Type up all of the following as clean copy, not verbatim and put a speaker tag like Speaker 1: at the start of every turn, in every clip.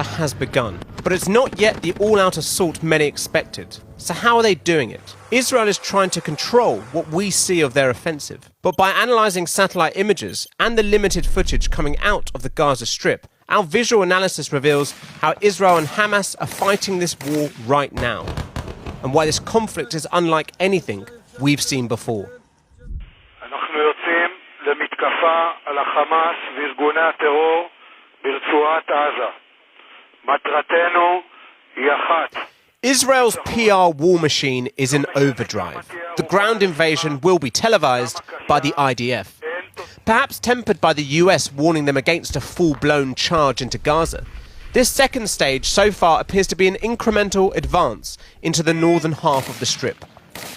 Speaker 1: has begun, but it's not yet the all-out assault many expected. So how are they doing it? Israel is trying to control what we see of their offensive, but by analysing satellite images and the limited footage coming out of the Gaza Strip, our visual analysis reveals how Israel and Hamas are fighting this war right now, and why this conflict is unlike anything we've seen before.
Speaker 2: אנחנו יוצאים למתקפה על החמאס וארגוני הטרור ברצועת עזה. מטרתנו היא אחת.
Speaker 1: Israel's PR war machine is in overdrive. The ground invasion will be televised by the IDF. Perhaps tempered by the US warning them against a full-blown charge into Gaza. This second stage so far appears to be an incremental advance into the northern half of the Strip.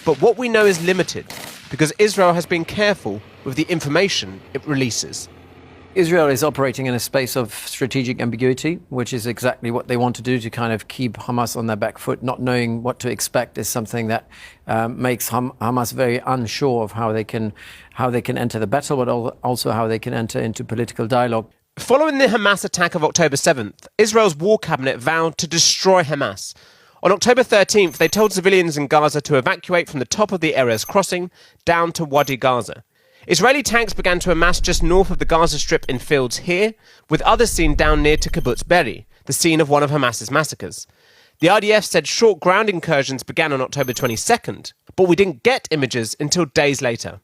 Speaker 1: But what we know is limited, because Israel has been careful with the information it releases.
Speaker 3: Israel is operating in a space of strategic ambiguity, which is exactly what they want to do to kind of keep Hamas on their back foot. Not knowing what to expect is something that makes Hamas very unsure of how they can enter the battle, but also how they can enter into political dialogue.
Speaker 1: Following the Hamas attack of October 7th, Israel's war cabinet vowed to destroy Hamas. On October 13th, they told civilians in Gaza to evacuate from the top of the Erez crossing down to Wadi Gaza. Israeli tanks began to amass just north of the Gaza Strip in fields here, with others seen down near to Kibbutz Be'eri, the scene of one of Hamas's massacres. The IDF said short ground incursions began on October 22nd, but we didn't get images until days later.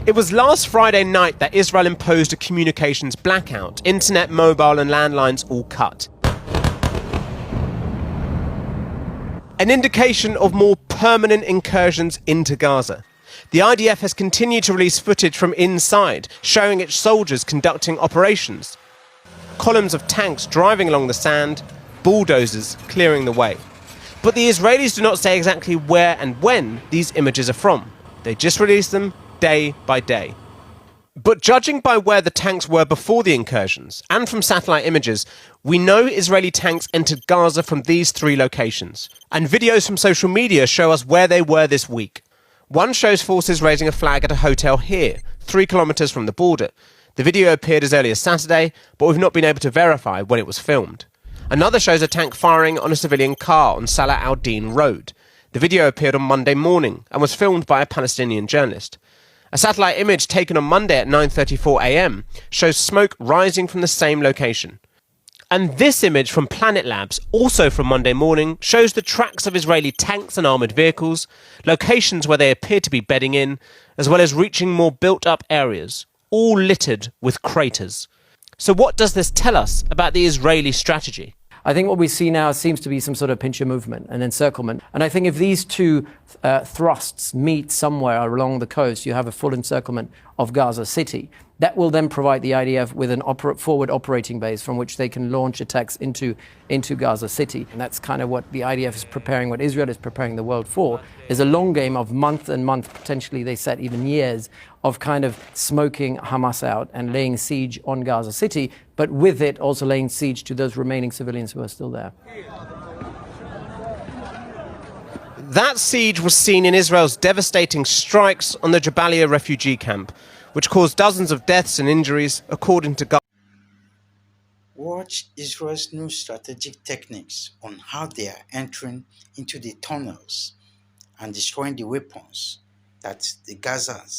Speaker 1: It was last Friday night that Israel imposed a communications blackout, internet, mobile and landlines all cut. An indication of more permanent incursions into Gaza. The IDF has continued to release footage from inside, showing its soldiers conducting operations. Columns of tanks driving along the sand, bulldozers clearing the way. But the Israelis do not say exactly where and when these images are from. They just release them day by day. But judging by where the tanks were before the incursions, and from satellite images, we know Israeli tanks entered Gaza from these three locations. And videos from social media show us where they were this week. One shows forces raising a flag at a hotel here, 3 kilometres from the border. The video appeared as early as Saturday, but we've not been able to verify when it was filmed. Another shows a tank firing on a civilian car on Salah al-Din Road. The video appeared on Monday morning and was filmed by a Palestinian journalist. A satellite image taken on Monday at 9:34 a.m. shows smoke rising from the same location. And this image from Planet Labs, also from Monday morning, shows the tracks of Israeli tanks and armoured vehicles, locations where they appear to be bedding in, as well as reaching more built-up areas, all littered with craters. So what does this tell us about the Israeli strategy?
Speaker 3: I think what we see now seems to be some sort of pincher movement, an encirclement. And I think if these two thrusts meet somewhere along the coast, you have a full encirclement of Gaza City. That will then provide the IDF with an forward operating base from which they can launch attacks into Gaza City. And that's kind of what the IDF is preparing, what Israel is preparing the world for, is a long game of month and month, potentially they said even years, of kind of smoking Hamas out and laying siege on Gaza City, but with it also laying siege to those remaining civilians who are still there.
Speaker 1: That siege was seen in Israel's devastating strikes on the Jabalia refugee camp, which caused dozens of deaths and injuries, according to Gaza.
Speaker 4: Watch Israel's new strategic techniques on how they are entering into the tunnels and destroying the weapons that the Gazans